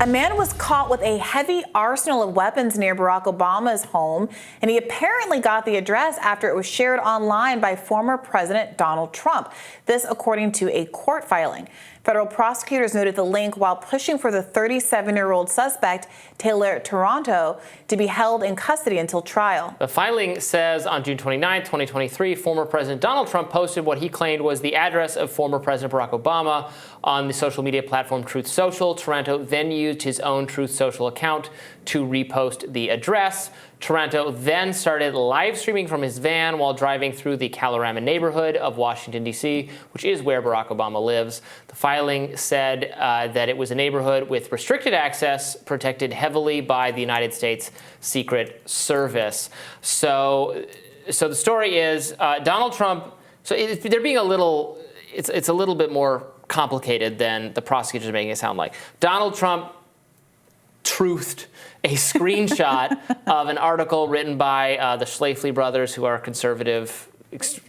A man was caught with a heavy arsenal of weapons near Barack Obama's home, and he apparently got the address after it was shared online by former President Donald Trump. This according to a court filing. Federal prosecutors noted the link while pushing for the 37-year-old suspect, Taylor Toronto, to be held in custody until trial. The filing says on June 29, 2023, former President Donald Trump posted what he claimed was the address of former President Barack Obama on the social media platform Truth Social. Toronto then used his own Truth Social account to repost the address. Toronto then started live streaming from his van while driving through the Kalorama neighborhood of Washington, D.C., which is where Barack Obama lives. The filing said that it was a neighborhood with restricted access, protected heavily by the United States Secret Service. So the story is Donald Trump. So they're being a little. It's a little bit more complicated than the prosecutors are making it sound like. Donald Trump truthed a screenshot of an article written by the Schlafly brothers, who are conservative,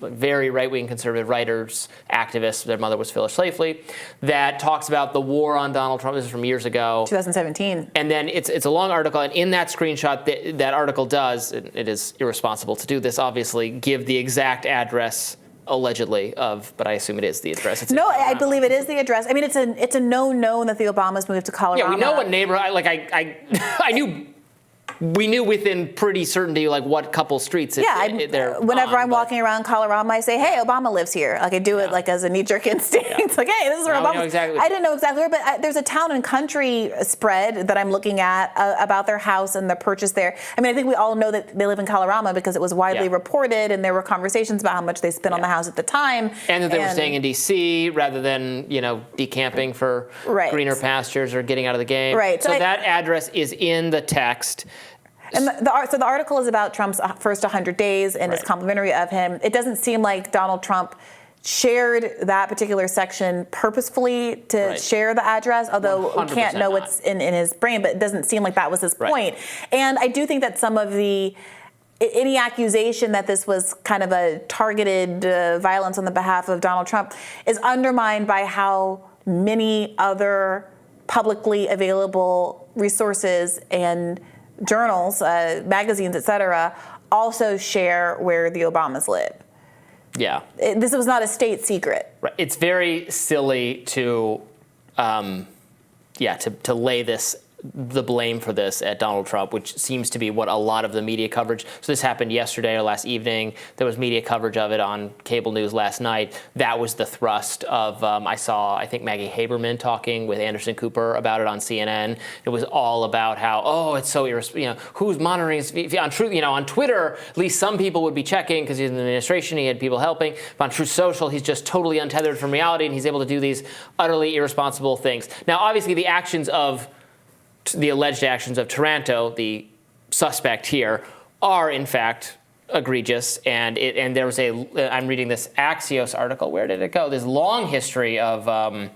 very right-wing conservative writers, activists. Their mother was Phyllis Schlafly, that talks about the war on Donald Trump. This is from years ago. 2017. And then it's a long article, and in that screenshot, that article does, it is irresponsible to do this, obviously, give the exact address allegedly but I assume it is the address. No, I believe it is the address. I mean, it's a known that the Obamas moved to Colorado. Yeah, we know what neighborhood. I knew. We knew within pretty certainty what couple streets. Whenever I'm walking around Colorado, I say, "Hey, Obama lives here." I do it as a knee-jerk instinct. Yeah. It's hey, this is where Obama. Exactly. I didn't know exactly where, but there's a town and country spread that I'm looking at about their house and the purchase there. I mean, I think we all know that they live in Colorado because it was widely reported, and there were conversations about how much they spent on the house at the time, and that they were staying in D.C. rather than decamping for greener pastures or getting out of the game. Right. So that address is in the text. And so the article is about Trump's first 100 days and is complimentary of him. It doesn't seem like Donald Trump shared that particular section purposefully to share the address, although we can't know what's in his brain, but it doesn't seem like that was his point. And I do think that some of any accusation that this was kind of a targeted violence on the behalf of Donald Trump is undermined by how many other publicly available resources and journals, magazines, etc., also share where the Obamas live. Yeah. This was not a state secret. Right. It's very silly to lay the blame for this at Donald Trump, which seems to be what a lot of the media coverage. So this happened yesterday or last evening. There was media coverage of it on cable news last night. That was the thrust of. I think Maggie Haberman talking with Anderson Cooper about it on CNN. It was all about how it's so who's monitoring his, on Twitter. At least some people would be checking because he's in the administration. He had people helping. But on Truth Social, he's just totally untethered from reality, and he's able to do these utterly irresponsible things. Now, obviously, the alleged actions of Toronto, the suspect here, are in fact egregious. And there was I'm reading this Axios article. Where did it go? This long history of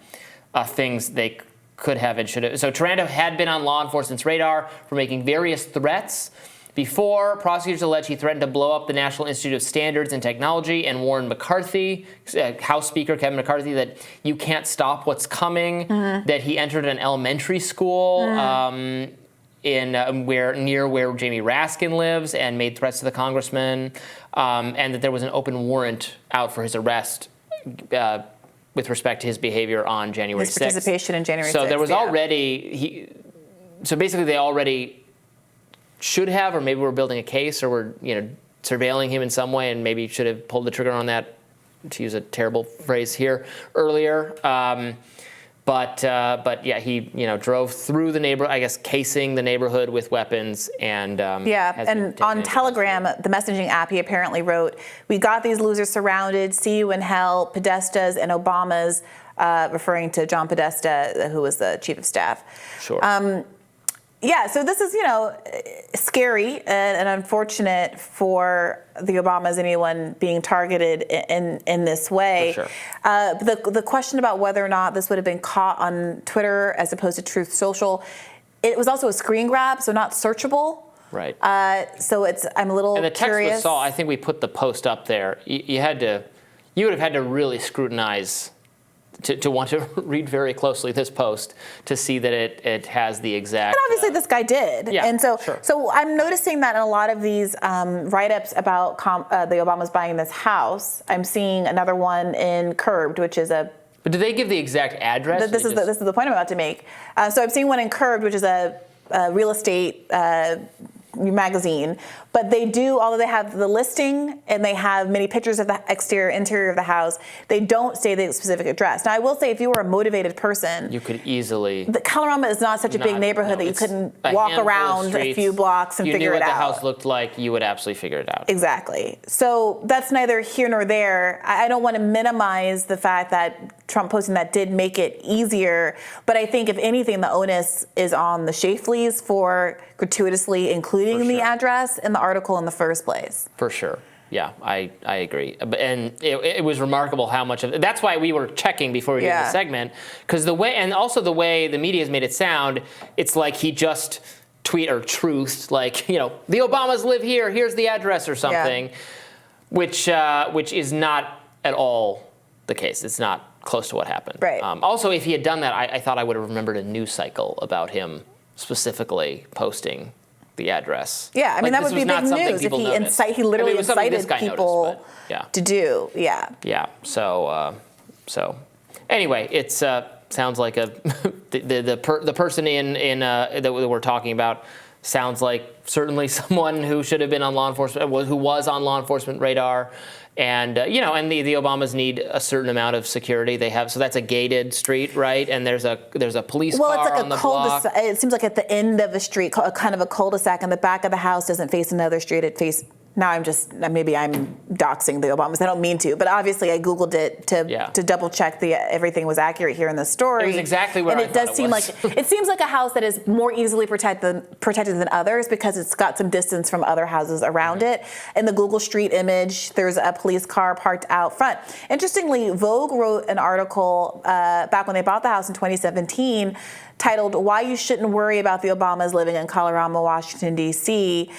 things they could have and should have. So Toronto had been on law enforcement's radar for making various threats. Before, prosecutors allege he threatened to blow up the National Institute of Standards and Technology and warned McCarthy, House Speaker Kevin McCarthy, that you can't stop what's coming, that he entered an elementary school near where Jamie Raskin lives and made threats to the congressman, and that there was an open warrant out for his arrest with respect to his behavior on January 6th. His participation in January 6th. So there was basically they already should have, or maybe we're building a case, or we're surveilling him in some way, and maybe should have pulled the trigger on that, to use a terrible phrase here, earlier. But he drove through the neighborhood, I guess, casing the neighborhood with weapons, and and on Telegram, the messaging app, he apparently wrote, "We got these losers surrounded. See you in hell, Podesta's and Obama's," referring to John Podesta, who was the chief of staff. Sure. So this is, scary and unfortunate for the Obamas and anyone being targeted in this way. For sure. The question about whether or not this would have been caught on Twitter as opposed to Truth Social, it was also a screen grab, so not searchable. Right. So I'm a little curious. And the text was I think we put the post up there. You would have had to really scrutinize to want to read very closely this post to see that it has the exact. And obviously this guy did. Yeah, and so, sure. so I'm noticing that in a lot of these write-ups about the Obamas buying this house, I'm seeing another one in Curbed, which is a. But do they give the exact address? This is the point I'm about to make. So I'm seeing one in Curbed, which is a real estate magazine, but they do, although they have the listing and they have many pictures of the exterior, interior of the house, they don't say the specific address. Now, I will say, if you were a motivated person, you could easily. The Kalorama is not such a big neighborhood that you couldn't walk around a few blocks and figure it out. You knew what the house looked like, you would absolutely figure it out. Exactly. So that's neither here nor there. I don't want to minimize the fact that Trump posting that did make it easier, but I think if anything, the onus is on the Shafleys for gratuitously including the address in the article in the first place. For sure. Yeah, I agree. And it was remarkable how much of it. That's why we were checking before we did the segment, because the way the media has made it sound, it's like he just truthed, like, the Obamas live here, here's the address or something, which is not at all the case. It's not close to what happened. Right. Also, if he had done that, I thought I would have remembered a news cycle about him specifically posting the address. Yeah, I mean, that would be big news if he literally incited people to do. Yeah. Yeah. So anyway, it sounds like the person that we're talking about sounds like certainly someone who should have been on law enforcement, who was on law enforcement radar. And, and the Obamas need a certain amount of security. They have, so that's a gated street, right? And there's a police car on the block. It seems like at the end of a street, kind of a cul-de-sac, and the back of the house doesn't face another street. It faces. Now maybe I'm doxing the Obamas. I don't mean to, but obviously I Googled it to double check everything was accurate here in the story. It was exactly where I thought it was. It seems like a house that is more easily protected than others because it's got some distance from other houses around it. In the Google Street image, there's a police car parked out front. Interestingly, Vogue wrote an article back when they bought the house in 2017 titled "Why You Shouldn't Worry About the Obamas Living in Kalorama, Washington, D.C."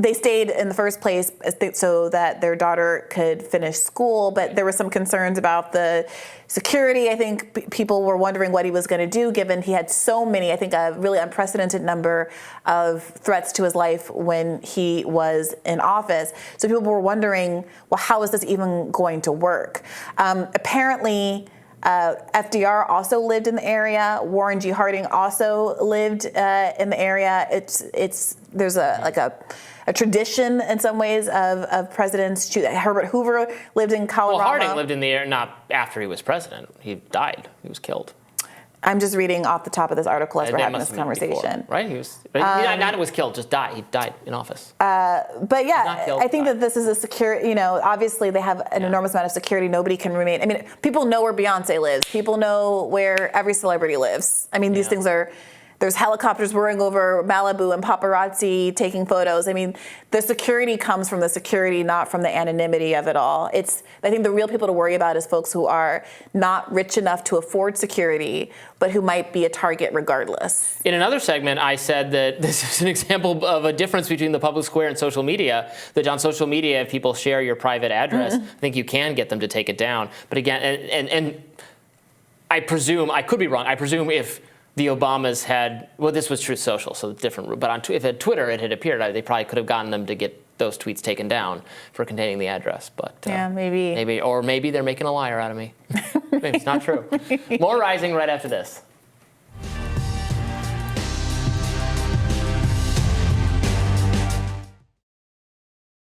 They stayed in the first place so that their daughter could finish school, but there were some concerns about the security. I think people were wondering what he was going to do, given he had so many, I think a really unprecedented number of threats to his life when he was in office. So people were wondering, well, how is this even going to work? Apparently, FDR also lived in the area. Warren G. Harding also lived in the area. There's a tradition in some ways of presidents. Herbert Hoover lived in Colorado. Well, Harding lived in the area not after he was president. He died. He was killed. I'm just reading off the top of this article as we're having this conversation. Before, right? He was killed, just died. He died in office. But yeah, I think that this is a security, obviously they have an enormous amount of security. Nobody can remain. I mean, people know where Beyonce lives. People know where every celebrity lives. I mean, these things are. There's helicopters whirring over Malibu and paparazzi taking photos. I mean, the security comes from the security, not from the anonymity of it all. I think the real people to worry about is folks who are not rich enough to afford security, but who might be a target regardless. In another segment, I said that this is an example of a difference between the public square and social media, that on social media, if people share your private address, I think you can get them to take it down. But again, and I presume, I could be wrong, I presume if the Obamas had, well, this was Truth Social, so different. But if at Twitter it had appeared, they probably could have gotten them to get those tweets taken down for containing the address. But maybe they're making a liar out of me. Maybe it's not true. More Rising right after this.